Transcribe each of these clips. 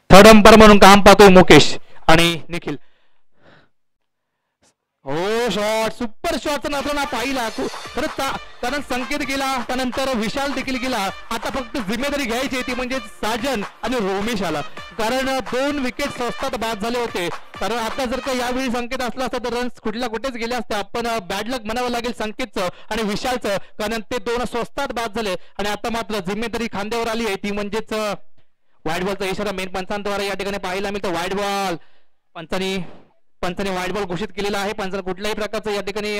Third umpire म्हणून काम पाहतोय मुकेश आणि निखिल. हो शॉट, सुपर शॉटचा नजराणा पाहिला खरंच, कारण संकेत गेला, त्यानंतर विशाल देखील गेला. आता फक्त जिम्मेदारी घ्यायची ती म्हणजे साजन आणि रोमेश आला, कारण 2 विकेट स्वस्तात बाद झाले होते. कारण आता जर का यावेळी संकेत असला असता तर रन्स कुठेच गेले असते. आपण बॅड लक म्हणावं लागेल संकेतचं आणि विशालचं, कारण ते 2 स्वस्तात बाद झाले. आणि आता मात्र जिम्मेदारी खांद्यावर आली आहे, ती म्हणजेच व्हाईट बॉलचा इशारा मेन पंचांद्वारे या ठिकाणी पाहायला मिळतो. White ball, Panchane white ball घोषित केलेला आहे. पंचाने कुठल्याही प्रकारचं या ठिकाणी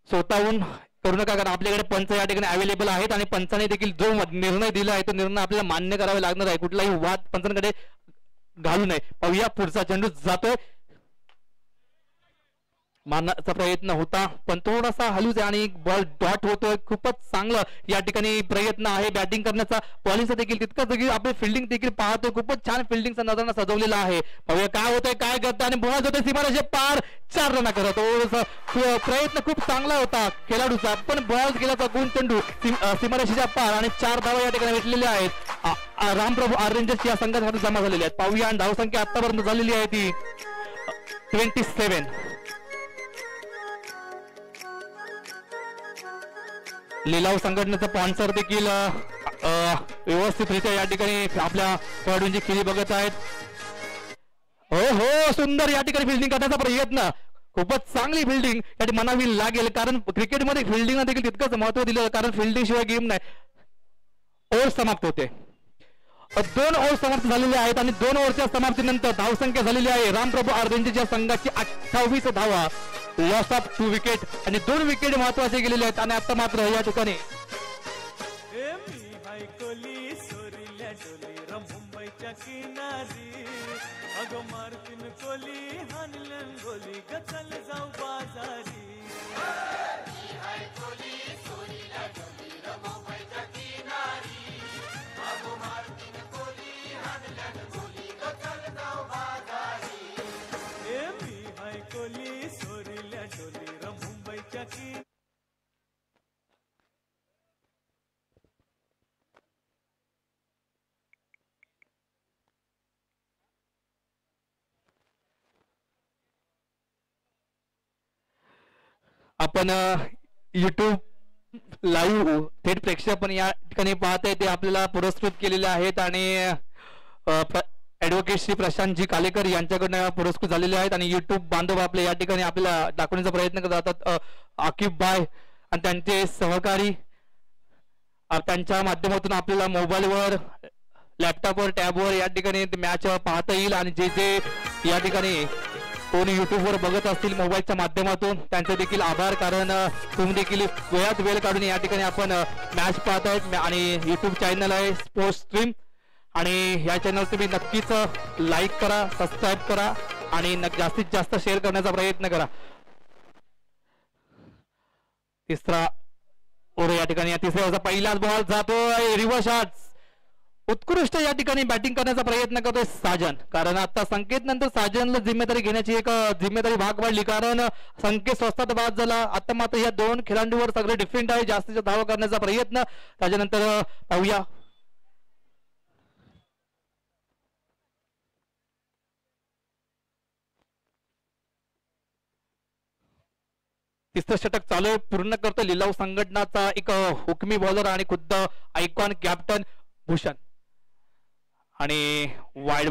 स्वतःहून करू नका, कारण आपल्याकडे पंच या ठिकाणी अवेलेबल आहेत आणि पंचाने देखील जो निर्णय दिला आहे तो निर्णय आपल्याला मान्य करावा लागणार आहे. कुठलाही वाद पंचांकडे घालू नये. पाहूया पुढचा चेंडू जातोय, मारण्याचा प्रयत्न होता पण थोडासा हलूच आहे आणि बॉल डॉट होतोय. खूपच चांगलं या ठिकाणी प्रयत्न आहे बॅटिंग करण्याचा, बॉलिंगचा देखील तितकंच देखील आपण फिल्डिंग देखील पाहतोय. खूपच छान फिल्डिंगचा नजारा सजवलेला आहे. पाहूया काय होतंय, काय करतं आणि बॉल जातोय सीमारेषे पार, 4 रन करत. प्रयत्न खूप चांगला होता खेळाडूचा, पण बॉल गेला गुण चेंडू सीमारेषेच्या पार आणि 4 धावा या ठिकाणी भेटलेल्या आहेत. रामप्रभू ऑरेंजर्स या संघासाठी जमा झालेल्या आहेत. पाहूया आणि धावसंख्या आतापर्यंत झालेली आहे ती 27. लिलाव संघटनेचा स्पॉन्सर देखील व्यवस्थितरित्या या ठिकाणी आपल्या खेळाडूंची खेळी बघत आहेत. हो सुंदर या ठिकाणी फिल्डिंग करण्याचा प्रयत्न, खूपच चांगली फिल्डिंग या ठिकाणी म्हणावी लागेल, कारण क्रिकेटमध्ये फिल्डिंगला देखील तितकंच महत्व दिलं, कारण फिल्डिंग शिवाय गेम नाही. ओव्हर समाप्त होते, 2 ओव्हर समाप्त झालेले आहेत आणि 2 ओव्हरच्या समाप्तीनंतर धावसंख्या झालेली आहे रामप्रभू ऑरेंजच्या संघाची 28 धावा. लॉस ऑफ 2 विकेट आणि 2 विकेट महत्वाचे गेलेले आहेत. आणि आता मात्र या ठिकाणी मुंबईच्या किनारी अगो मार्किन कोली हानलन गोली गचल जाऊ बाजारी. आपण YouTube लाईव्ह थेट प्रेक्षक या ठिकाणी पाहत आहे ते आपल्याला पुरस्कृत केलेले आहेत आणि ऍडव्होकेट श्री प्रशांतजी कालेकर यांच्याकडून पुरस्कृत झालेले आहेत. आणि YouTube बांधव आपले या ठिकाणी आपल्याला दाखवण्याचा प्रयत्न करत असतात. आकिब बाय आणि त्यांचे सहकारी, त्यांच्या माध्यमातून आपल्याला मोबाईलवर, लॅपटॉपवर, टॅबवर या ठिकाणी मॅच पाहता येईल. आणि जे या ठिकाणी कोणी युट्यूबवर बघत असतील मोबाईलच्या माध्यमातून त्यांचे देखील आभार, कारण तुम्ही देखील वेळात वेळ काढून या ठिकाणी आपण मॅच पाहत आहेत. आणि युट्यूब चॅनल आहे स्पोर्ट्स स्ट्रीम, आणि या चॅनल तुम्ही नक्कीच लाईक करा, सबस्क्राईब करा आणि जास्तीत जास्त शेअर करण्याचा प्रयत्न करा. तिसरा ओव्हर या ठिकाणी, तिसऱ्या ओव्हरचा पहिलाच बॉल जातोय, रिव्हर्स शॉट, उत्कृष्ट या ठिकाणी बॅटिंग करण्याचा प्रयत्न करतोय साजन. कारण आता संकेत नंतर साजनला जिम्मेदारी घेण्याची एक जिम्मेदारी भाग वाढली, कारण संकेत स्वस्तात बाद झाला. आता मात्र या 2 खेळाडूंवर सगळे डिफेंड आहे, जास्तीत जास्त धावा करण्याचा प्रयत्न. त्याच्यानंतर पाहूया तिसरं षटक चालू पूर्ण करतो लिलाव संघटनाचा एक हुकमी बॉलर आणि खुद्द आयकॉन कॅप्टन भूषण. आणि वाईड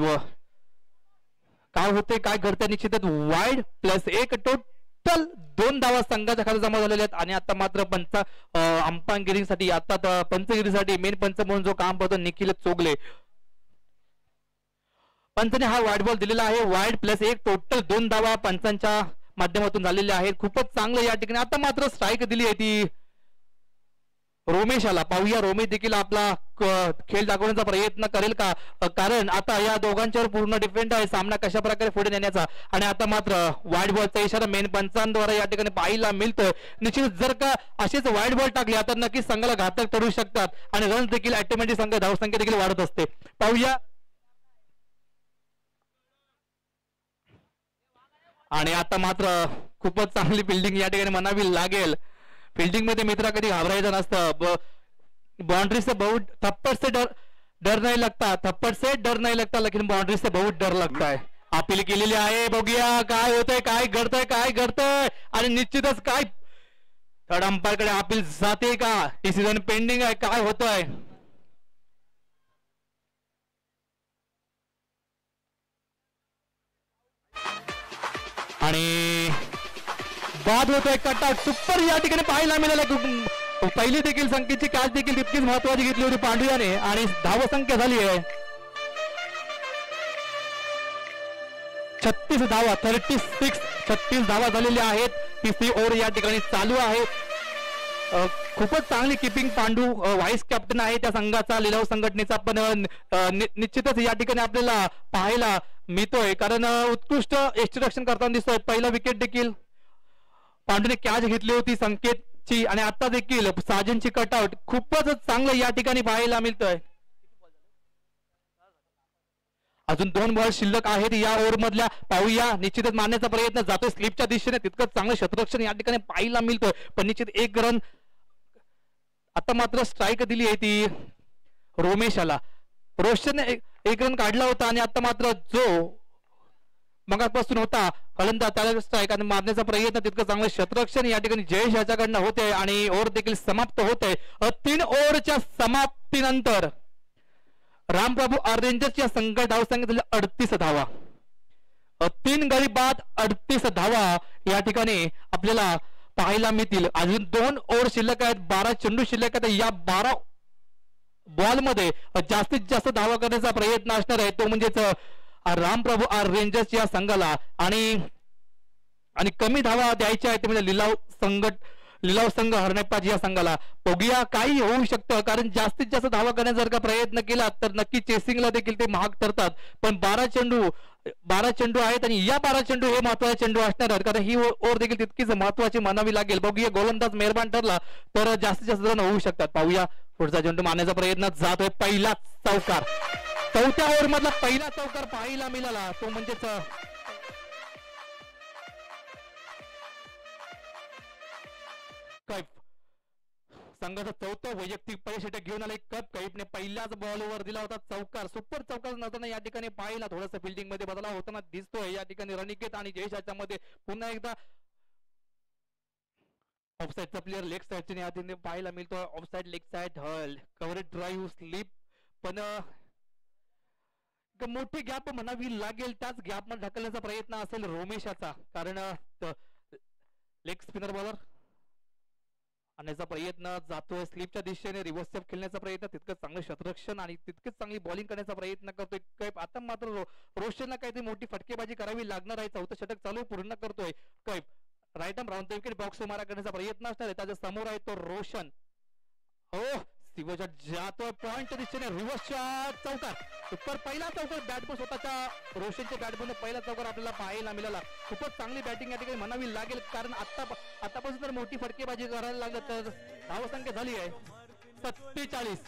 काय होते, काय घडते, निश्चितच वाईड +1 टोटल 2 धावा संघाच्या खाली जमा झालेल्या आहेत. आणि आता मात्र अंपागिरीसाठी, आता पंचगिरीसाठी मेन पंच म्हणून जो काम करतो निखिल चोगले, पंचाने हा वाईड बॉल दिलेला आहे. वाईड +1 टोटल 2 धावा पंचांच्या माध्यमातून झालेल्या आहेत. खूपच चांगलं या ठिकाणी. आता मात्र स्ट्राईक दिली आहे ती रोमेशाला. पाहूया रोमेश देखील आपला खेळ दाखवण्याचा प्रयत्न करेल का, कारण आता या दोघांच्यावर पूर्ण डिपेंड आहे सामना कशा प्रकारे पुढे नेण्याचा. आणि आता मात्र वाईड बॉलचा इशारा मेन पंचांद्वारे या ठिकाणी पाहायला मिळतोय. निश्चित जर का असेच वाईड बॉल टाकले तर नक्कीच संघाला घातक ठरू शकतात आणि रन्स देखील ऑटोमॅटिक संघ धावसंख्या देखील वाढत असते. पाहूया आणि आता मात्र खूपच चांगली फिल्डिंग या ठिकाणी म्हणावी लागेल. फिल्डिंग मध्ये मित्र कधी घाबरायचं नसतं. बाउंड्रीचं बहुत थप्पड से डर नहीं लगता, थप्पड़ से डर नहीं लगता, लेकिन बाउंड्री से बहुत डर लगता है. अपील केलेली आहे, बघूया काय होतंय, काय घडतंय आणि निश्चितच काय थर्ड अंपायर कडे अपील जाते का, डिसिजन पेंडिंग आहे, काय होतंय. आणि बाद होतोय कटआउट. सुपर या ठिकाणी पाहायला मिळालं. पहिली देखील संख्येची कॅच देखील तितकीच महत्वाची घेतली होती पांडुयाने आणि धावसंख्या झाली आहे 36 धावा. 36 धावा झालेल्या आहेत. तिसरी ओव्हर या ठिकाणी चालू आहे. खूपच चांगली किपिंग पांडू व्हाईस कॅप्टन आहे त्या संघाचा, लिलाव संघटनेचा. पण निश्चितच या ठिकाणी आपल्याला पाहायला मिळतोय कारण उत्कृष्ट एक्स्ट्रक्शन करताना दिसतोय. पहिला विकेट देखील पांडूने कॅच घेतली होती संकेतची आणि आता देखील साजनची कटआउट. खूपच चांगलं या ठिकाणी पाहायला मिळतोय. अजून 2 बॉल शिल्लक आहेत या ओव्हर मधल्या. पाहूया, निश्चितच मारण्याचा प्रयत्न जातोय स्लिपच्या दिशेने. तितकंच चांगलं क्षेत्ररक्षण या ठिकाणी पाहायला मिळतोय. पण निश्चित 1 रन आता मात्र स्ट्राईक दिली आहे ती रोमेशाला. रोशनने 1 रन काढला होता आणि आता मात्र जो मगापासून होता फलंदाज त्याला स्ट्राईक आणि मारण्याचा प्रयत्न तितकं चांगलं क्षेत्ररक्षण या ठिकाणी जयेश याच्याकडनं होते आणि ओव्हर देखील समाप्त होते. 3 ओव्हरच्या समाप्तीनंतर रामप्रभू रेंजर्सच्या संघ धावसंख्या झाली 38 धावा. 3 गडी बाद 38 धावा या ठिकाणी आपल्याला पाहायला मिळतील. अजून 2 ओव्हर शिल्लक आहेत. 12 चेंडू शिल्लक आहेत. या 12 बॉल मध्ये जास्तीत जास्त धावा करण्याचा प्रयत्न असणार आहे तो म्हणजेच रामप्रभू रेंजर्स या संघाला. आणि कमी धावा द्यायच्या आहेत म्हणजे लिलाव संघ हरण्यापाजी या संघाला. बघूया काही होऊ शकतं कारण जास्तीत जास्त धावा करण्याचा प्रयत्न केला तर नक्की चेसिंगला देखील ते महाग ठरतात. पण 12 चेंडू आहेत आणि या 12 चेंडू हे महत्वाचे चेंडू असणार आहेत कारण ही ओव्हर देखील तितकीच महत्वाची मानावी लागेल. बघूया, गोलंदाज मेहरबान ठरला तर जास्तीत जास्त रन होऊ शकतात. पाहूया, पुढचा चेंडू मारण्याचा प्रयत्न जातोय. पहिला चौकार, 4थ्या ओव्हर मधला पहिला चौकार पाहायला मिळाला तो म्हणजेच संघाचा 4थं वैयक्तिक पैसे घेऊन आले. कप कैफने पहिल्याच बॉलवर दिला होता चौकार. सुपर चौकार नव्हताना या ठिकाणी पाहिला थोडंसं फिल्डिंग मध्ये बदलाव होताना दिसतोय. या ठिकाणी रनिकेत आणि जयेशाच्या मध्ये पुन्हा एकदा ऑफसाईडचा प्लेअर लेग साईडच्या यादीने पाहायला मिळतो. Offside, leg side, coverage drive, slip. पण मोठी गॅप म्हणावी लागेल. त्याच गॅप मध्ये ढकलण्याचा प्रयत्न असेल रोमेशाचा कारण लेग स्पिनर बॉलर आणण्याचा प्रयत्न जातोय स्लिपच्या दिशेने. रिव्हर्स स्टेप खेळण्याचा प्रयत्न, तितकंच चांगलं क्षेत्ररक्षण आणि तितकंच चांगली बॉलिंग करण्याचा प्रयत्न करतोय कैफ. आता मात्र रोशनला काहीतरी मोठी फटकेबाजी करावी लागणार आहे. 4थं षटक चालू पूर्ण करतोय Kaif. Right arm round the wicket बॉक्स मारा करण्याचा प्रयत्न असणार आहे. त्याच्या समोर आहे तो रोशन. हो, शिवशॉट जातोय पॉइंट दिशेने. रिव्हर्स शॉट, चौकार. सुपर पहिला चौकार बॅटबॉल स्वतःच्या रोशनच्या बॅटबॉल पहिला चौकार आपल्याला पाहायला मिळाला. खूपच चांगली बॅटिंग या ठिकाणी म्हणावी लागेल कारण आतापासून जर मोठी फटकेबाजी करायला लागलं तर धावसंख्या झाली आहे 47.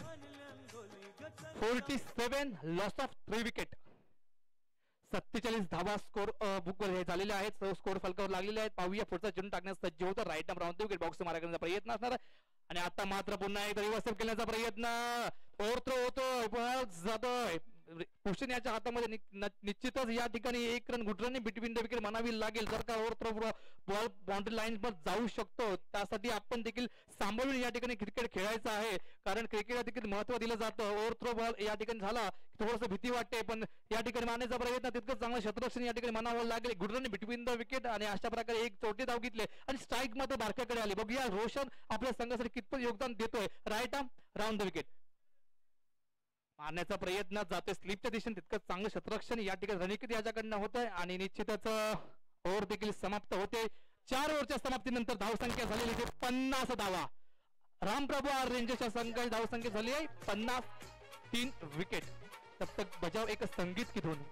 47 लॉस ऑफ 3 विकेट. 47 धावा स्कोर बुकवर झालेले आहेत. स्कोर फलकावर लागलेले आहेत. पाहूया, पुढचा चेंडू टाकण्यास सज्ज होतं. Right arm round the wicket बॉक्स मारा करण्याचा प्रयत्न असणार आणि आता मात्र पुन्हा एकदा रिव्हर्स केल्याचा प्रयत्न. ओव्हर थ्रो होतोय, बॉल जातोय. पुष्टन याच्या हातामध्ये निश्चितच या ठिकाणी 1 रन गुडरनी बिटवीन द विकेट म्हणावी लागेल. जर का overthrow ball boundary line वर जाऊ शकतो त्यासाठी आपण देखील सांभाळून या ठिकाणी क्रिकेट खेळायचं आहे कारण क्रिकेटला देखील महत्व दिलं जातं. ओव्हर थ्रो बॉल या ठिकाणी झाला थोडंसं भीती वाटते पण या ठिकाणी मारण्याचा प्रयत्न तितकंच चांगलं क्षेत्ररक्षण या ठिकाणी म्हणावं लागेल. गुडरनी बिटवीन द विकेट आणि अशा प्रकारे एक चौथी धाव घेतले आणि स्ट्राईक मध्ये बारक्याकडे आले. बघूया रोशन आपल्या संघासाठी कितपत योगदान देतोय. Right arm round the wicket मारण्याचा प्रयत्न जातोय स्लिपच्या दिशेने. तितकंच चांगलं क्षेत्ररक्षण या ठिकाणी रनिकेत याच्याकडनं होतंय आणि निश्चितच ओव्हर देखील समाप्त होते. 4 ओव्हरच्या समाप्तीनंतर धावसंख्या झालेली आहे 50 धावा. रामप्रभू रेंजर्सच्या संघाची धावसंख्या झाली आहे 50. 3 विकेट. तब तक बजाव एक संगीत की धुन.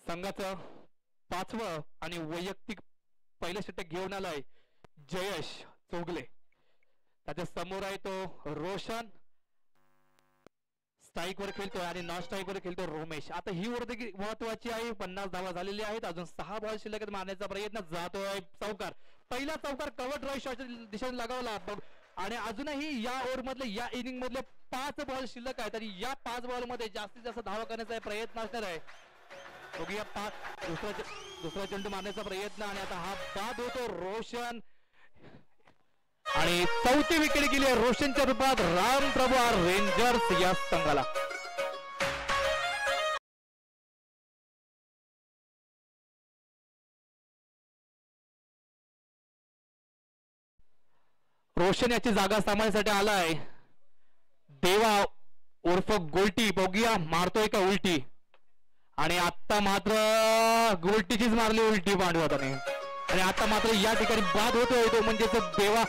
संघाचं 5वं आणि वैयक्तिक पहिलं षटक घेऊन आलाय जयेश चौगले. त्याच्या समोर आहे तो रोशन, स्ट्राईक वर खेळतोय आणि नॉन स्ट्राईक वर खेळतो रोमेश. आता ही वर्दी महत्वाची आहे. 50 धावा झालेली आहेत. अजून 6 बॉल शिल्लक मारण्याचा प्रयत्न जातोय चौकार. पहिला चौकार कव्हर ड्राईव्ह शॉटच्या दिशेने लगावला आणि अजूनही या ओव्हर मधले या इनिंग मधले 5 बॉल शिल्लक आहेत आणि या 5 बॉल मध्ये जास्तीत जास्त धावा करण्याचा प्रयत्न असणार आहे. बघूया 5 दुसरा चेंडू मारण्याचा प्रयत्न आणि आता हा बाद होतो. रोशन आणि 4थी विकेट गेली आहे रोशनच्या रूपात रामप्रभू रेंजर्स या संघाला. रोशन याची जागा सांभाळण्यासाठी आलाय देवा उर्फ गोल्टी. बघूया मारतोय का उलटी आणि आता मात्र गोल्टीचीच मारली उलटी पांडवताने आणि आता मात्र या ठिकाणी बाद होतोय तो म्हणजे देवा.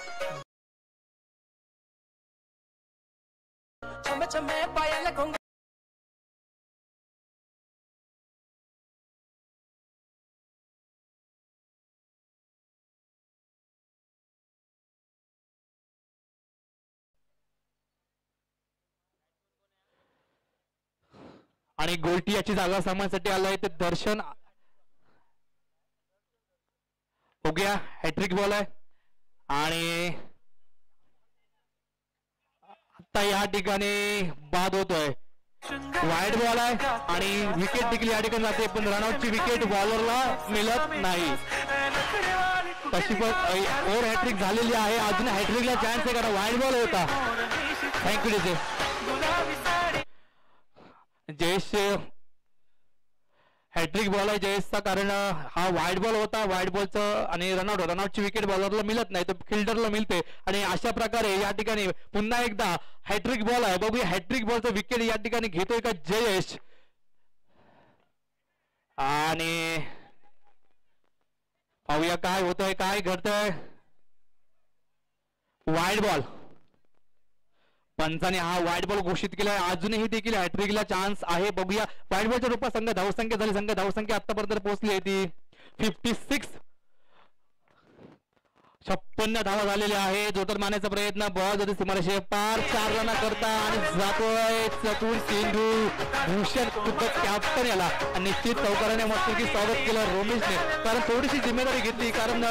आणि गोल्टी याची जागा सांभाळण्यासाठी आलाय ते दर्शन. बघूया हॅट्रिक बॉल आहे आणि आता या ठिकाणी बाद होतोय. वाईड बॉल आहे आणि विकेट देखील या ठिकाणी जाते पण रनआउटची विकेट बॉलरला मिळत नाही. तशी पण ओव्हर हॅट्रिक झालेली आहे. अजून हॅट्रिकला चान्स आहे कारण वाईड बॉल होता. थँक्यू जयेश. हॅट्रिक बॉल आहे जयेशचा कारण हा वाईड बॉल होता. वाईड बॉलचं आणि रनआउटची विकेट बॉलरला मिळत नाही तर फिल्डरला मिळते आणि अशा प्रकारे या ठिकाणी पुन्हा एकदा हॅट्रिक बॉल आहे. बघूया हॅट्रिक बॉलचं विकेट या ठिकाणी घेतोय का जयेश आणि पाहूया काय होतंय काय घडतंय. वाईड बॉल पंचाने हा वाईड बॉल घोषित केलाय. अजूनही देखील हॅट्रिकला चान्स आहे. बघूया वाईड बॉलच्या रूपात संघ धावसंख्या झाली. संघ धावसंख्या आतापर्यंत पोहोचली आहे ती 56. 56 धावा झालेल्या आहे. जोतर मारण्याचा प्रयत्न बॉल जरी सीमारेषे पार 4 रन करता आणि जातोय चतुर सिंधू भूषण कॅप्टन याला निश्चित चौकाराने मस्त की स्वागत केलं रोमेशने कारण थोडीशी जिम्मेदारी घेतली कारण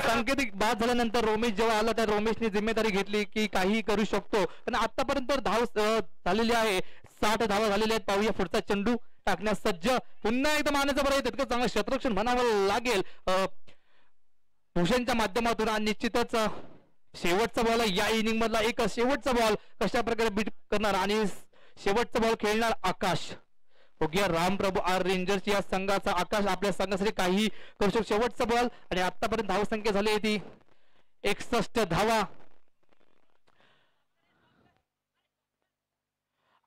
सांकेतिक बाद झाल्यानंतर रोमेश जेव्हा आला त्या रोमेशने जिम्मेदारी घेतली की काही करू शकतो. पण आतापर्यंत धाव झालेली आहे 60 धावा झालेल्या आहेत. पाहूया पुढचा चेंडू टाकण्यास सज्ज. पुन्हा एकदा मारण्याचा प्रयत्न इतकं चांगलं क्षेत्ररक्षण म्हणावं लागेल भूषणच्या माध्यमातून आणि निश्चितच शेवटचा बॉल या इनिंग मधला एक शेवटचा बॉल कशा प्रकारे बीट करणार आणि शेवटचा बॉल खेळणार आकाश. बघूया रामप्रभू रेंजर्स या संघाचा आकाश आपल्या संघासाठी काही करू शकतो. शेवटचा बॉल आणि आतापर्यंत धावसंख्या झाली ती 61 धावा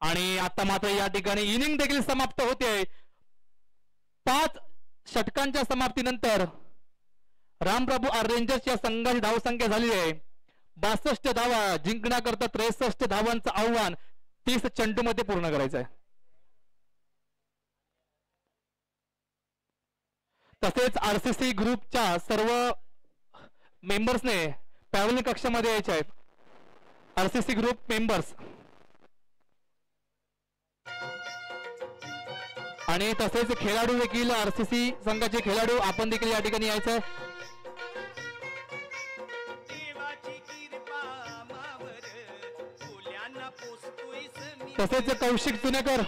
आणि आता मात्र या ठिकाणी इनिंग देखील समाप्त होते. 5 षटकांच्या समाप्तीनंतर रामप्रभू रेंजर्स या संघाची धावसंख्या झाली आहे 62 धावा. जिंकण्याकरता 63 धावांचं आव्हान 30 चेंडू मध्ये पूर्ण करायचं आहे. तसेच आरसीसी ग्रुपच्या सर्व मेंबर्सने पॅव्हलियन कक्षामध्ये यायचे आहेत. आरसीसी ग्रुप मेंबर्स आणि तसेच खेळाडू देखील आरसीसी संघाचे खेळाडू आपण देखील या ठिकाणी यायचं आहे. तसेच कौशिक पुणेकर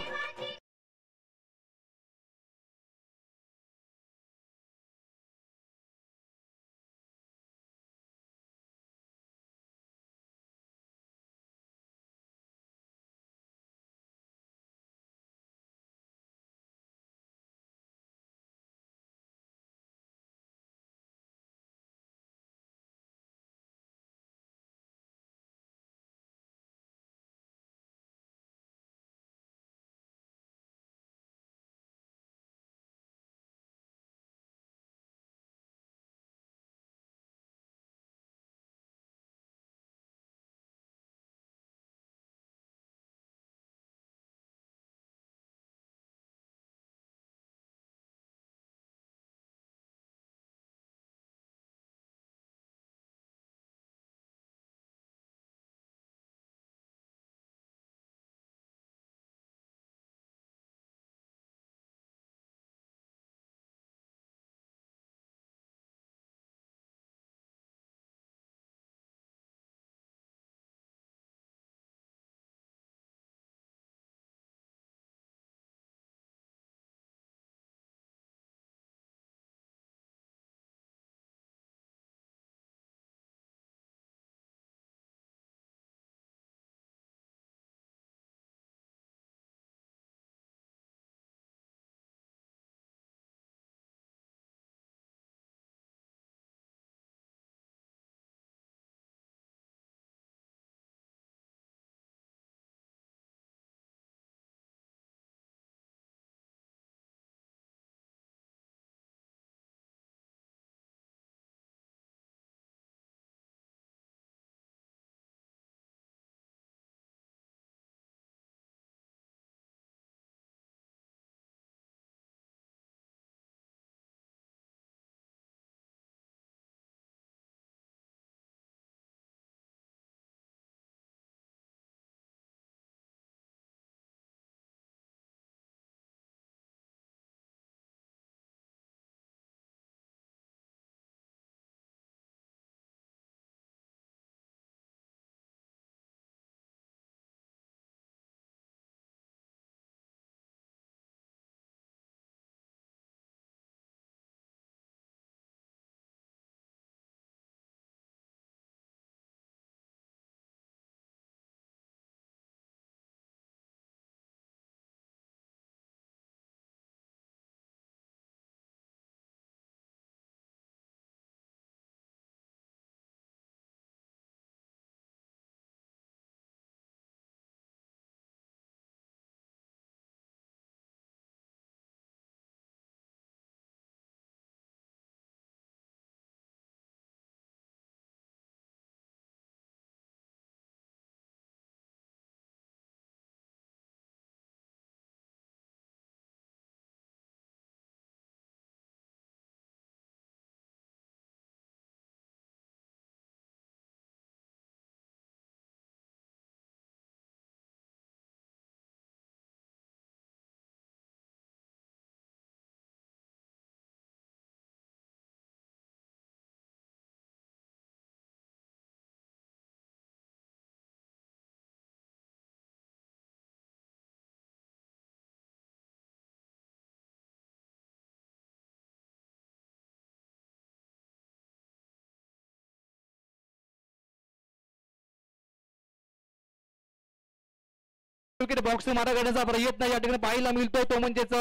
विकेट बॉक्स मारा करण्याचा प्रयत्न या ठिकाणी पाहायला मिळतोय तो म्हणजेच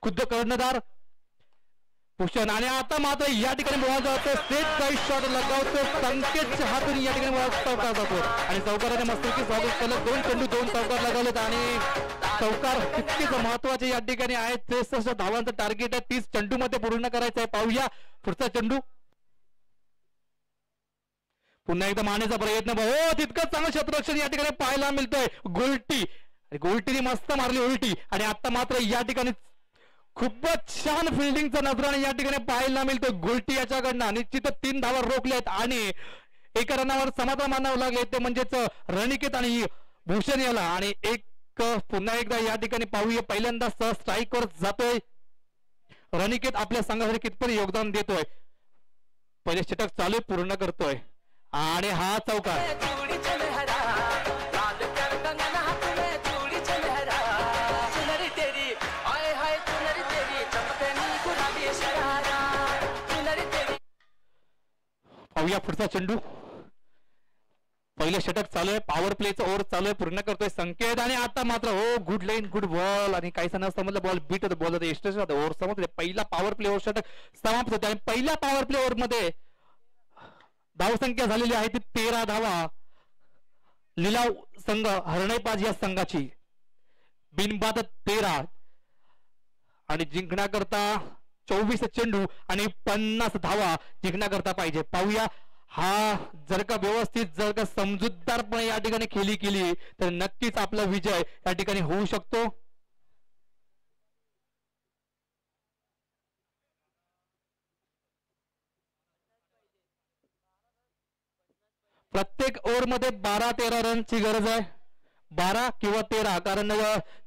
खुद्द कर्णधार भूषण. आणि आता मात्र या ठिकाणी बॉल जातो स्ट्रेट साइड शॉट लगावतो संकेतच्या हातून या ठिकाणी बॉल चौकार जातो आणि चौकाराने मस्तपैकी स्वागत केलं. 2 चेंडू 2 चौकार लगावलेत आणि चौकार तितकेच महत्वाचे या ठिकाणी आहेत. 63 धावांचं टार्गेट आहे, 30 चेंडू मध्ये पूर्ण करायचं आहे. पाहूया पुढचा चेंडू. पुन्हा एकदा मारण्याचा प्रयत्न हो तितकंच चांगलं क्षेत्ररक्षण या ठिकाणी पाहायला मिळतोय. गोल्टीने मस्त मारली उलटी आणि आता मात्र या ठिकाणी खूपच छान फिल्डिंगचा नजराने या ठिकाणी पाहायला मिळतो गोल्टी याच्याकडनं. निश्चित 3 धावा रोखल्यात आणि एका रनावर समाधान मानावं लागले ते म्हणजेच रणिकेत आणि भूषण याला. आणि पुन्हा एकदा या ठिकाणी पाहूया पहिल्यांदा स्ट्राईक वर जातोय रणिकेत. आपल्या संघासाठी कितपत योगदान देतोय. पहिले षटक चालू पूर्ण करतोय आणि हा चौकार. पाहूया पुढचा चेंडू. पहिले षटक चालू आहे, पॉवर प्लेचा ओव्हर चालू आहे, पूर्ण करतोय संकेत. आणि आता मात्र हो गुड लाईन गुड बॉल आणि काही सण समजलं बॉल बीट होतं बॉल एक्स्ट्रा ओव्हर समजले. पहिला पॉवर प्ले ओव्हर षटक समाप्त होते आणि पहिल्या पॉवर प्ले ओव्हर मध्ये धावसंख्या झालेली आहे ती 13 धावा. लिलाव संघ हरणैपाज या संघाची बिनबाद 13 आणि जिंकण्याकरता 24 चेंडू आणि 50 धावा जिंकण्याकरता पाहिजे. पाहूया हा जर का व्यवस्थित जर का समजूतदारपणे या ठिकाणी खेळी केली तर नक्कीच आपला विजय या ठिकाणी होऊ शकतो. प्रत्येक ओव्हर मध्ये 12-13 रनची गरज आहे. 12 किंवा 13 कारण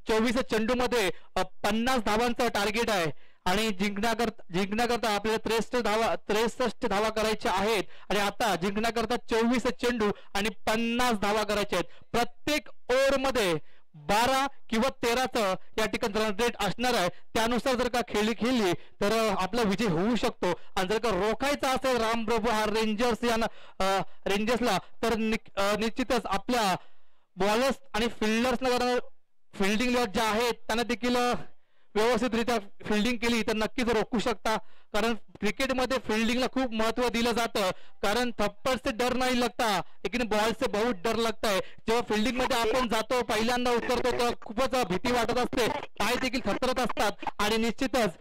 24 चेंडू मध्ये 50 धावांचं टार्गेट आहे आणि जिंकण्याकरता आपल्याला 63 धावा करायच्या आहेत. आणि आता जिंकण्याकरता 24 चेंडू आणि 50 धावा करायच्या आहेत. प्रत्येक ओव्हर मध्ये 12 किंवा 13चं या ठिकाणी रन रेट असणार आहे. त्यानुसार जर का खेळली तर आपला विजय होऊ शकतो. आणि जर का रोखायचा असेल रामप्रभू हा रेंजर्सला तर निश्चितच आपल्या बॉलर्स आणि फिल्डर्सला फिल्डिंग ज्या आहेत त्यांना देखील व्यवस्थितरित्या फिल्डिंग केली तर नक्कीच रोखू शकता. कारण क्रिकेटमध्ये फिल्डिंगला खूप महत्व दिलं जातं. कारण थप्पड़ से डर नाही लगता लेकिन बॉल से बहुत डर लगता है. जेव्हा फिल्डिंग मध्ये आपण जातो पहिल्यांदा उतरतो तेव्हा खूपच भीती वाटत असते, पाय देखील थरथरत असतात आणि निश्चितच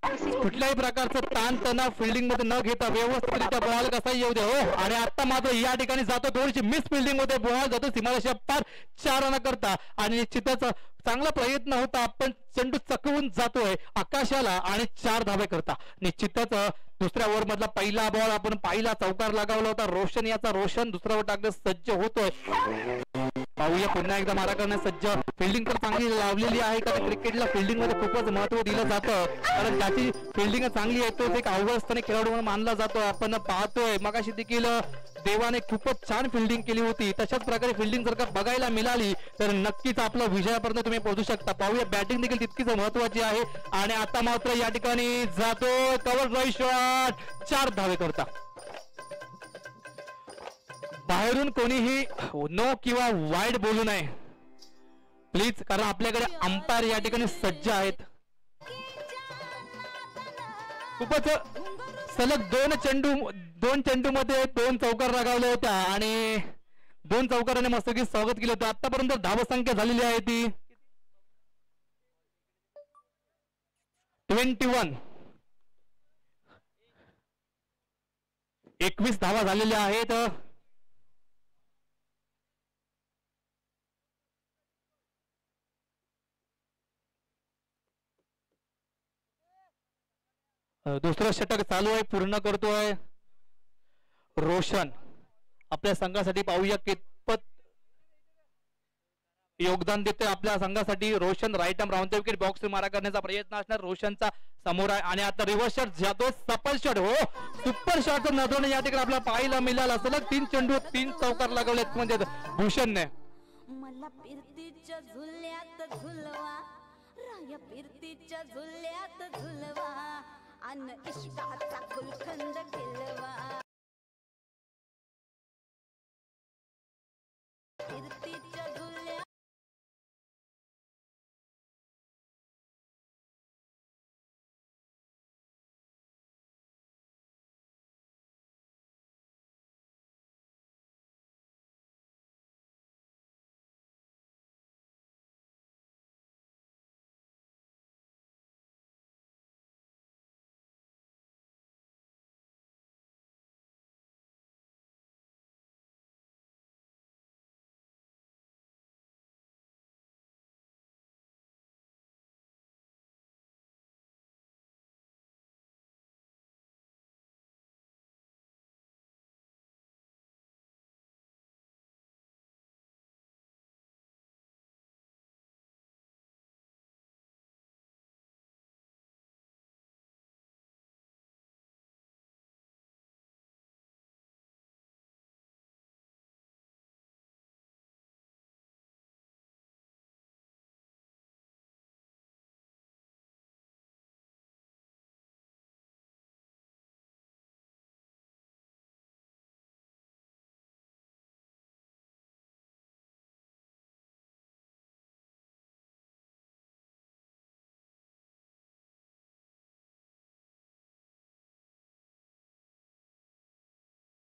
कुठल्याही प्रकारचं ताण तणाव फिल्डिंग मध्ये न घेता व्यवस्थितरित्या बॉल कसा येऊ दे हो. आणि आता मात्र या ठिकाणी जातो थोडीशी मिस फिल्डिंग मध्ये बॉल जातो सीमारेषा पार 4 रन करता आणि निश्चितच चांगला प्रयत्न होता. आपण चेंडू चकवून जातोय आकाशाला आणि 4 धावे करता. निश्चितच दुसऱ्या ओव्हर मधला पहिला बॉल आपण पाहिला चौकार लगावला होता रोशन याचा. रोशन दुसरा ओव्हर टाकण्यास सज्ज होतोय. पाहूया पुन्हा एकदा मारा करण्यास सज्ज. फिल्डिंग तर चांगली लावलेली आहे कारण क्रिकेटला फिल्डिंग मध्ये खूपच महत्व दिलं जातं. कारण त्याची फिल्डिंग चांगली आहे तो एक अव्यवस्थाने खेळाडू म्हणून मानला जातो. आपण पाहतोय मगाशी देखील देवाने खूपच छान फिल्डिंग केली होती. तशाच प्रकारे फिल्डिंग जर का बघायला मिळाली तर नक्कीच आपलं विजयापर्यंत तुम्ही पोहोचू शकता. पाहूया बॅटिंग देखील तितकीच महत्वाची आहे. आणि आता मात्र या ठिकाणी जातो कव्हर ड्राइव्ह शॉट 4 धावे करता. बाहेरून कोणीही नो किंवा वाईड बोलू नये प्लीज कारण आपल्याकडे अंपायर या ठिकाणी सज्ज आहेत. खूपच सलग 2 चेंडू मध्ये 2 चौकार लगावल्या होत्या आणि 2 चौकाराने मस्तपैकी स्वागत केलं होतं. आतापर्यंत धावसंख्या झालेली आहे ती 21. 21 धावा झालेल्या आहेत. दुसरं षटक चालू आहे पूर्ण करतोय रोशन आपल्या संघासाठी. पाहूया कितपत योगदान देतोय आपल्या संघासाठी Roshan. Right arm round the wicket बॉक्स मारा करण्याचा प्रयत्न असणार रोशनचा समोर आहे. आणि आता रिव्हर्स शॉट जातोय सफल शॉट हो सुपर शॉट नजरेने या ठिकाणी आपल्याला पाहायला मिळाला. सलग 3 चेंडू 3 चौकार लागवलेत म्हणजे भूषणने. मला फिरतीच्या झुल्यात झुलवा राया फिरतीच्या झुल्यात झुलवा अन इश्काचा गुलखंद खिलवा. फिरतीच्या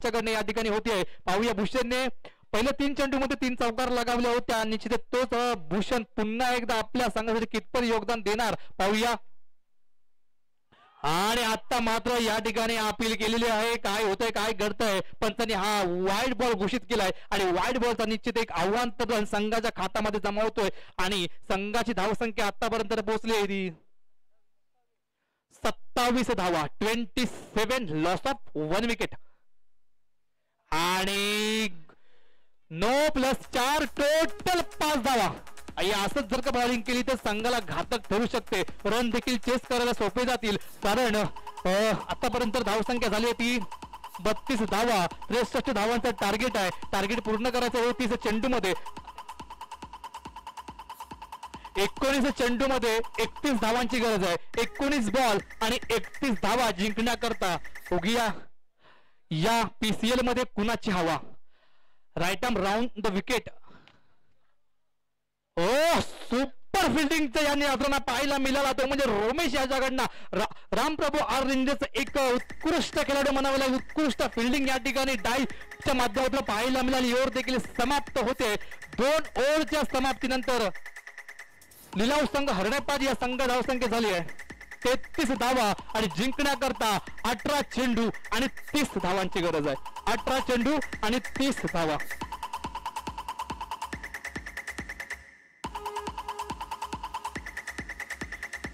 कडनं या ठिकाणी होते. पाहूया भूषणने पहिल्या 3 चेंडूमध्ये 3 चौकार लगावल्या होत्या. निश्चित तोच भूषण पुन्हा एकदा आपल्या संघासाठी कितपत योगदान देणार पाहूया. आणि आता मात्र या ठिकाणी अपील केलेली आहे. काय होतंय काय घडतंय, पंचांनी हा वाईट बॉल घोषित केलाय आणि वाईट बॉलचा निश्चित एक आव्हान तर संघाच्या खात्यामध्ये जमा होतोय आणि संघाची धावसंख्या आतापर्यंत पोहोचली आहे ती 27 धावा, 27, लॉस ऑफ 1 विकेट आणि 9+4 टोटल 5 धावा. असंच जर का बॉलिंग केली तर संघाला घातक ठरू शकते. रन देखील चेस करायला सोपे जातील कारण आतापर्यंत धावसंख्या झाली होती 32 धावा, 63 धावांचं टार्गेट आहे. टार्गेट पूर्ण करायचं आहे 30 चेंडूमध्ये. 19 चेंडूमध्ये 31 धावांची गरज आहे. 19 बॉल आणि 31 धावा जिंकण्याकरता बघूया या पीसीएल मध्ये कुणाची हवा. Right arm round the wicket. Super फिल्डिंगचा यांनी अजून पाहायला मिळाला तो म्हणजे रोमेश याच्याकडनं रामप्रभू आर रेंजर्स एक उत्कृष्ट खेळाडू म्हणावे लागेल. उत्कृष्ट फिल्डिंग या ठिकाणी डायच्या माध्यमातून पाहायला मिळाली. ओव्हर देखील समाप्त होते. 2 ओव्हरच्या समाप्तीनंतर लिलाव संघ हरण्यापाजी या संघ धावसंख्या झाली आहे 33 धावा आणि जिंकण्याकरता 18 चेंडू आणि 30 धावांची गरज आहे. 18 चेंडू आणि 30 धावा.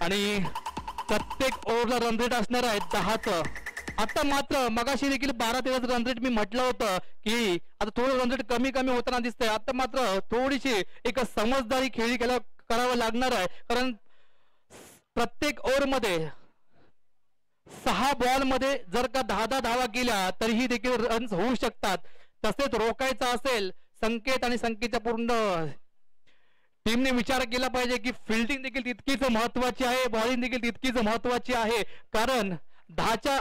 आणि प्रत्येक ओव्हरला रन रेट असणार आहे 10चं. आता मात्र मगाशी देखील 12-13 रन रेट मी म्हटलं होतं की आता थोडं रन रेट कमी होताना दिसतंय. आता मात्र थोडीशी एक समजदारी खेळी करावं लागणार आहे कारण प्रत्येक ओव्हर मध्ये 6 बॉल मध्ये जर का 10 धावा गेल्या तरीही देखील रन्स होऊ शकतात. तसेच रोखायचं असेल संकेत आणि संकेतच्या पूर्ण टीमने विचार केला पाहिजे की फिल्डिंग देखील तितकीच महत्वाची आहे, बॉलिंग देखील तितकीच महत्वाची आहे कारण 10च्या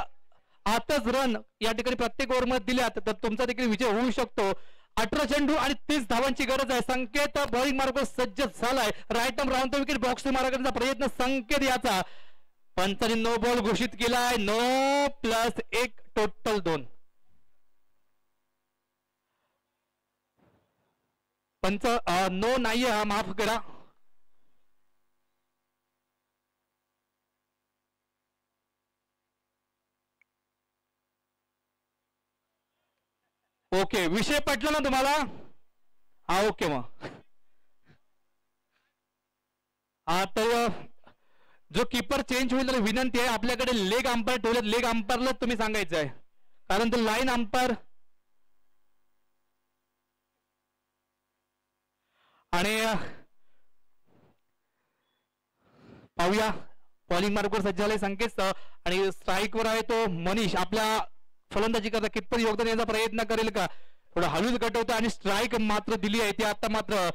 आतच रन या ठिकाणी प्रत्येक ओव्हर मध्ये दिल्यात तर तुमचा देखील विजय होऊ शकतो. 18 चेंडू आणि 30 धावांची गरज आहे. संकेत बॉलिंग मार्गावर सज्ज झालाय. Right arm round the wicket बॉक्स मारण्याचा प्रयत्न संकेत याचा. पंचांनी नो बॉल घोषित केलाय. 9+1 टोटल 2. पंच नो नाहीये हा, माफ करा. ओके, विषय पटला ना तुम्हाला? हा ओके मग तर जो कीपर चेंज होईल त्याला विनंती आहे आपल्याकडे लेग अंपायर ठेवलेत. लेग अंपायरला तुम्ही सांगायचं आहे कारण तो लाईन अंपायर आणि पाहूया बॉलिंग मार्कवर सज्ज झाले संकेत आणि स्ट्राईकवर आहे तो मनीष. आपल्या फलंदाजी करता कितपत योगदान याचा प्रयत्न करेल का? थोडं हळूच गटवतो आणि स्ट्राईक मात्र दिली आहे ती. आता मात्र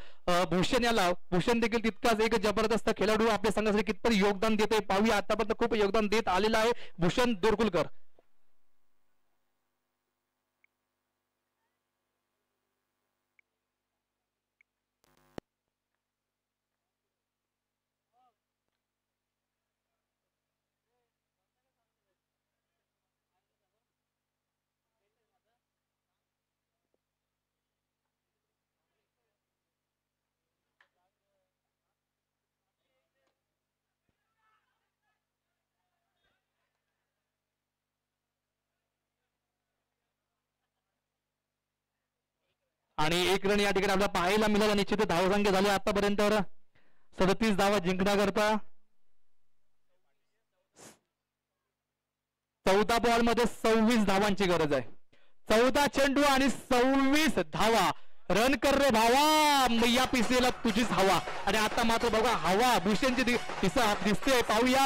भूषण देखील तितकाच एक जबरदस्त खेळाडू आपल्या संघासाठी कितपत योगदान देतोय पाहूया. आतापर्यंत खूप योगदान देत आलेला आहे भूषण दोरकुलकर. आणि 1 रन या ठिकाणी आपल्याला पाहायला मिळाला. निश्चित धावसंख्या झाली आतापर्यंत 37 धावा जिंकण्याकरता 14 बॉल मध्ये 26 धावांची गरज आहे. 14 चेंडू आणि 26 धावा. रन कर रे भावा, या पीसीला तुझीच हवा. आणि आता मात्र बघा हवा भूषणची दिसते पाहूया.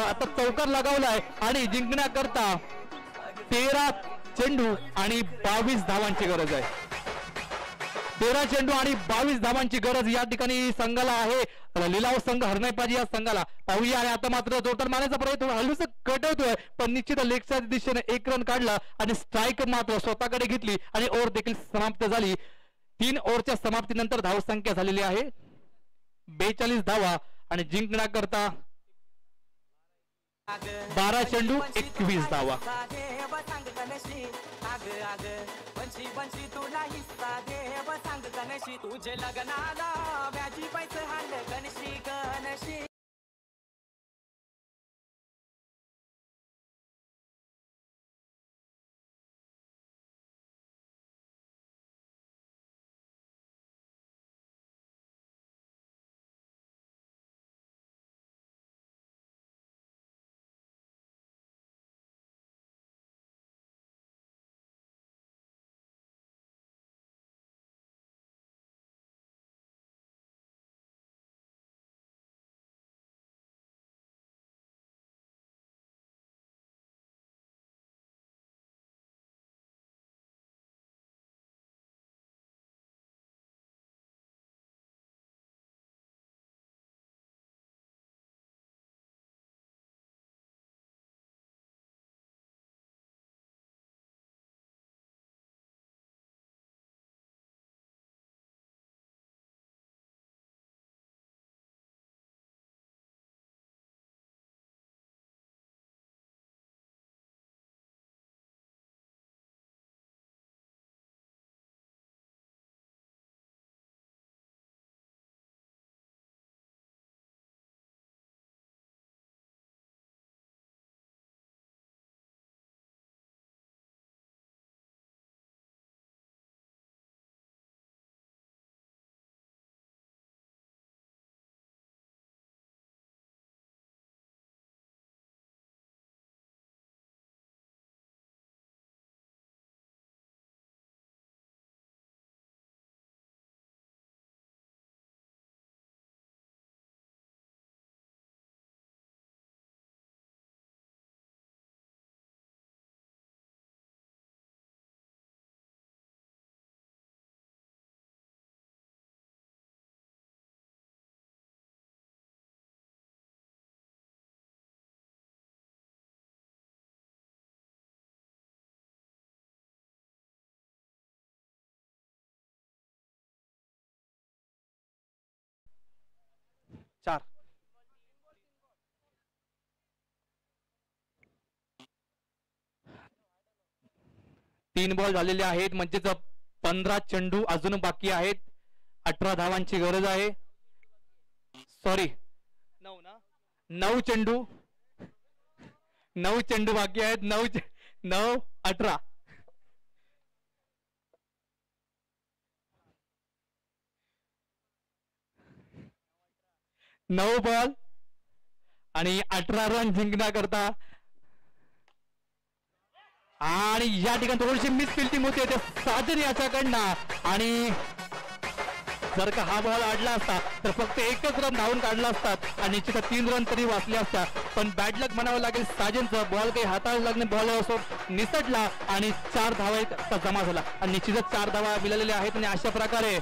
आता चौकार लगावलाय आणि जिंकण्याकरता 13 चेंडू आणि 22 धावांची गरज आहे. 13 चेंडू आणि 22 धावांची गरज या ठिकाणी संघाला आहे. लिलाव संघ हरणे पाहिजे या संघाला पाहूया. आणि आता मात्र जोरदार मारण्याचा प्रयत्न हल्लूच कटवतोय पण निश्चित लेगच्या दिशेने 1 रन काढला आणि स्ट्राईक मात्र स्वतःकडे घेतली आणि ओव्हर देखील समाप्त झाली. 3 ओव्हरच्या समाप्तीनंतर धावसंख्या झालेली आहे 42 धावा आणि जिंकण्याकरता 12 चेंडू 21 धावा. आग बनशी बनशी तुला हिस्सा देव सांग गणशी तुझे लग्नाला व्याजी पैसे हाल गणशी गणशी चार. तीन बॉल झालेले आहेत म्हणजेच 15 चेंडू अजून बाकी आहेत. 18 धावांची गरज आहे. सॉरी 9 चेंडू 9 चेंडू बाकी आहेत. 9 18. 9 बॉल आणि 18 रन जिंकण्याकरता आणि या ठिकाणी थोडीशी मिस फिल्डिंग होते ते साजन याच्याकडनं आणि जर का हा बॉल अडला असता तर फक्त एकच रन धावून काढला असतात आणि निश्चित 3 रन तरी वाचले असतात. पण बॅड लक म्हणावं लागेल साजनचा बॉल काही हाताळा लागणे बॉल असो निसटला आणि 4 धावा जमा झाला आणि निश्चितच 4 धावा मिळालेल्या आहेत आणि अशा प्रकारे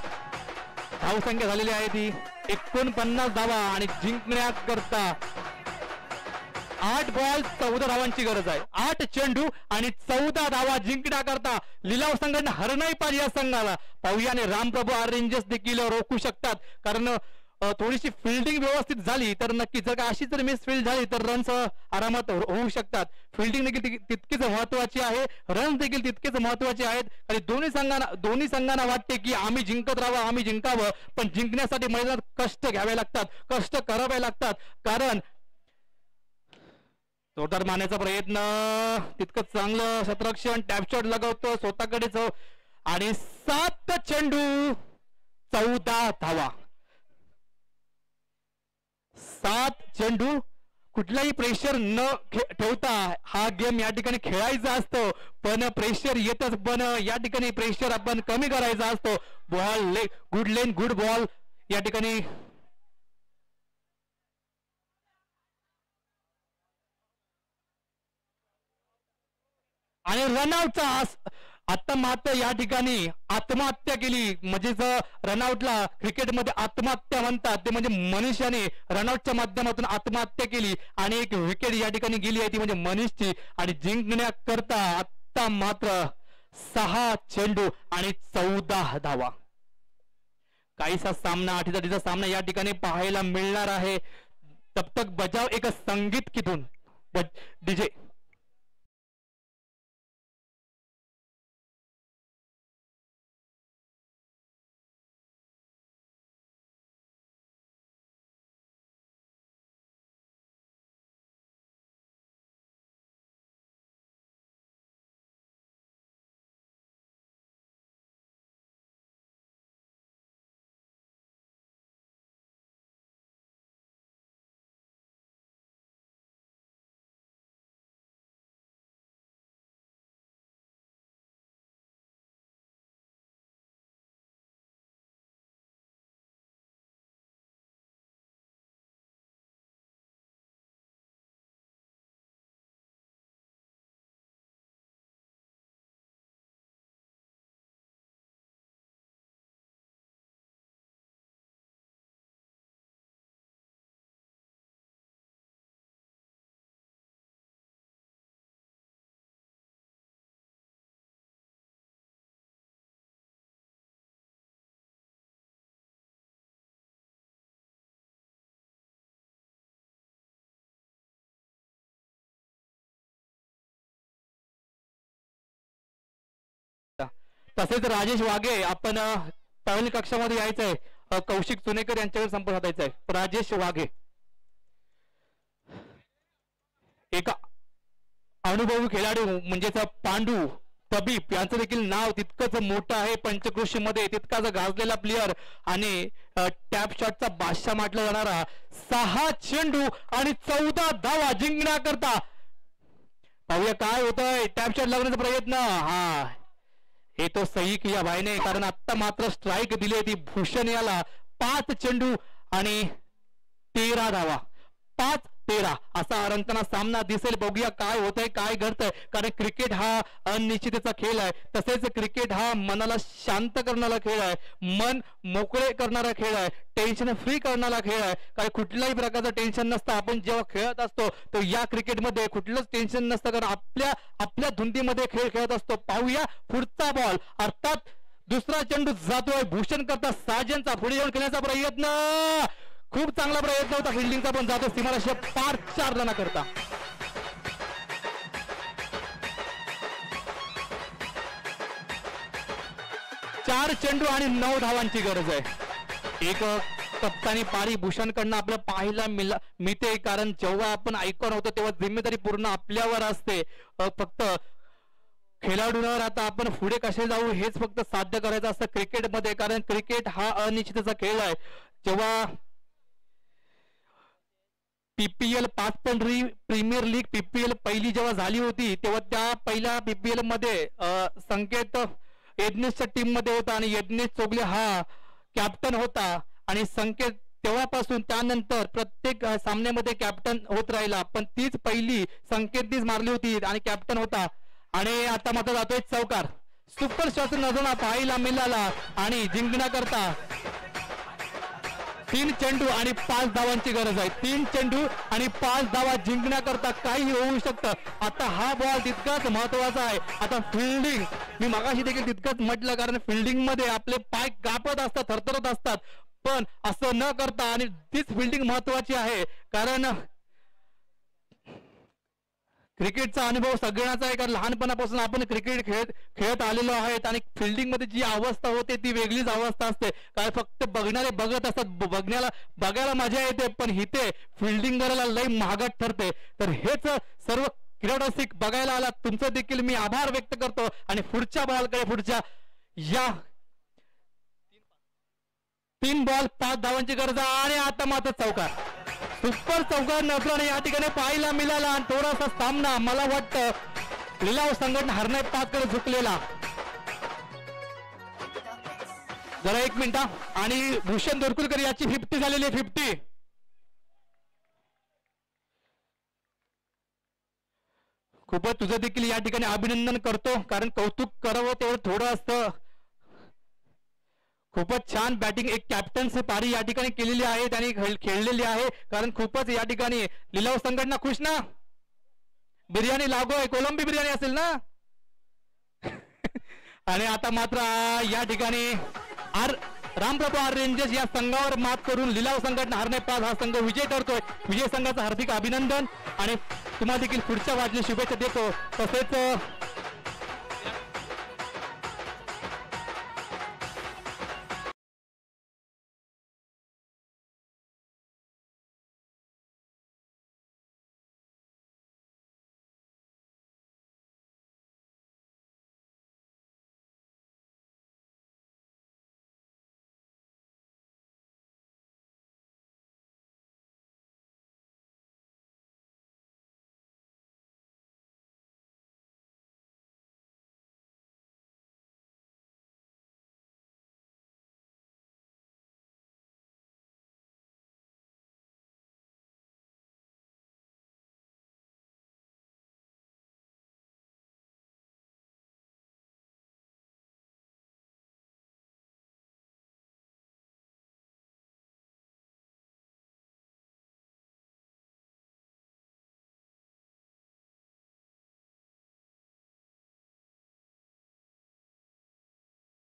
धावसंख्या झालेली आहे ती 49 धावा आणि जिंकण्याकरता 8 बॉल 14 धावांची गरज आहे. 8 चेंडू आणि 14 धावा जिंकण्याकरता लिलाव संघाने हरणाई पार या संघाला पाहूया आणि रामप्रभू रेंजर्स देखील रोखू शकतात कारण थोडीशी फिल्डिंग व्यवस्थित झाली तर नक्की जर का अशी जर मिस फील्ड झाली तर रन्स आरामात होऊ शकतात. फिल्डिंग देखील तितकीच महत्वाची आहे. रन्स देखील तितकेच महत्वाचे आहेत आणि दोन्ही संघांना वाटते की आम्ही जिंकत राहावं आम्ही जिंकावं पण जिंकण्यासाठी मैदानात कष्ट घ्यावे लागतात कष्ट करावे लागतात कारण जोरदार मारण्याचा प्रयत्न तितकं चांगलं शतरक्षण टॅपशॉट लगवतो स्वतःकडेच आणि 7 चेंडू 14 धावा. 7 चेंडू कुठलाही प्रेशर न ठेवता हा गेम या ठिकाणी खेळायचा असतो पण प्रेशर येतच पण या ठिकाणी प्रेशर आपण कमी करायचा असतो. बॉल गुड लेन गुड बॉल या ठिकाणी आणि रनआउटचा आता मात्र या ठिकाणी आत्महत्या केली म्हणजे रनआउटला क्रिकेटमध्ये आत्महत्या म्हणतात ते म्हणजे मनीषाने रनआउटच्या माध्यमातून आत्महत्या केली आणि एक विकेट या ठिकाणी गेली आहे ती म्हणजे मनीषची आणि जिंकण्याकरता आता मात्र 6 चेंडू आणि 14 धावा. काहीसा सामना आठीचा सामना या ठिकाणी पाहायला मिळणार आहे. तब तक बजाव एक संगीत किथून डीजे तसेच राजेश वाघे आपण पहिल्या कक्षामध्ये यायचंय. कौशिक चुनेकर यांच्यावर संपर्क साधायचा आहे. राजेश वाघे एका अनुभवी खेळाडू म्हणजेच पांडू तबीब यांचं देखील नाव तितकंच मोठं आहे पंचक्रोशी मध्ये, तितकाच गाजलेला प्लेयर आणि टॅप शॉटचा बादशाह म्हटला जाणारा. 6 चेंडू आणि 14 धावा जिंकण्याकरता पाहूया काय होतंय. टॅप शॉट लागण्याचा प्रयत्न, हा हे तो सही किया भाईने, कारण आता मात्र स्ट्राईक दिली ती भूषण याला. 5 चेंडू आणि 13 धावा, 5-13 असा रंगताना सामना दिसेल. बघूया काय होतंय काय घडतंय, कारण क्रिकेट हा अनिश्चिततेचा खेळ आहे. तसेच क्रिकेट हा मनाला शांत करणारा खेळ आहे, मन मोकळे करणारा खेळ आहे, टेन्शन फ्री करणारा खेळ आहे. कारण कुठल्याही प्रकारचं टेन्शन नसतं आपण जेव्हा खेळत असतो. तर या क्रिकेटमध्ये कुठलंच टेन्शन नसतं, कारण आपल्या धुंदीमध्ये खेळ खेळत असतो. पाहूया पुढचा बॉल, अर्थात दुसरा चेंडू जातोय भूषण करता साजनचा. पुढे येऊन खेळण्याचा प्रयत्न, खूप चांगला प्रयत्न होता फिल्डिंगचा, पण जातो सीमारेषा पार 4 रना करता. चार चेंडू आणि 9 धावांची गरज आहे. एक कप्तानी पारी भूषणकडनं आपल्याला पाहायला मिळते, कारण जेव्हा आपण ऐकून होतो तेव्हा जिम्मेदारी पूर्ण आपल्यावर असते. फक्त खेळाडूंवर आता आपण पुढे कसे जाऊ हेच फक्त साध्य करायचं असतं क्रिकेटमध्ये, कारण क्रिकेट हा अनिश्चिततेचा खेळ आहे. जेव्हा पीपीएल 5 प्रीमियर लीग पीपीएल पहिली जेव्हा झाली होती तेव्हा त्या पहिल्या पीपीएल मध्ये संकेत यज्ञेशच्या टीम मध्ये होता आणि यज्ञेश चोगले हा कॅप्टन होता. आणि संकेत तेव्हापासून त्यानंतर प्रत्येक सामन्यामध्ये कॅप्टन होत राहिला, पण तीच पहिली संकेतनीच मारली होती आणि कॅप्टन होता. आणि आता मात्र जातोय चौकार. सुपर शॉट नजर पाहायला मिळाला आणि जिंकण्याकरता 3 चेंडू आणि 5 धावांची गरज आहे. 3 चेंडू आणि 5 धावा जिंकण्याकरता काही होऊ शकतं. आता हा बॉल तितकाच महत्वाचा आहे. आता फिल्डिंग मी मगाशी देखील तितकंच म्हटलं, कारण फिल्डिंग मध्ये आपले पाय कापत असतात, थरथरत असतात, पण असं न करता आणि तीच फिल्डिंग महत्वाची आहे. कारण क्रिकेटचा अनुभव सगळ्यांचा आहे, कारण लहानपणापासून आपण क्रिकेट खेळत आलेलो आहेत आणि फिल्डिंग मध्ये जी अवस्था होते ती वेगळीच अवस्था असते. कारण फक्त बघणारे बघत असतात, बघायला मजा येते, पण इथे फिल्डिंग करायला लय महागत ठरते. तर हेच सर्व क्रीडारसिक बघायला आला, तुमचं देखील मी आभार व्यक्त करतो. आणि पुढच्या बॉलकडे, पुढच्या या 3 बॉल 5 धावांची गरज आणि आता मात्र चौकार. सुपर चौकार नसल्याने या ठिकाणी पाहायला मिळाला. आणि थोडासा सामना मला वाटतं लिलाव संघटना हरणे 5 कडे झुकलेला. जरा 1 मिनिट. आणि भूषण दोरकुलकर याची 50 झालेली आहे. 50 खूपच तुझं देखील या ठिकाणी अभिनंदन करतो, कारण कौतुक करावं तेवढं थोडं असतं. खूपच छान बॅटिंग, एक कॅप्टन्सी पारी या ठिकाणी केलेली आहे, त्यांनी खेळलेली आहे. कारण खूपच या ठिकाणी लिलाव संघटना खुश ना. बिर्याणी लागोय, कोलंबी बिर्याणी असेल ना. आणि आता मात्र या ठिकाणी रामप्रभू आर रेंजर्स या संघावर मात करून लिलाव संघटना हरणे 5 हा संघ विजय करतोय. विजय संघाचं हार्दिक अभिनंदन आणि तुम्हाला देखील पुढच्या वाटणी शुभेच्छा देतो. तसेच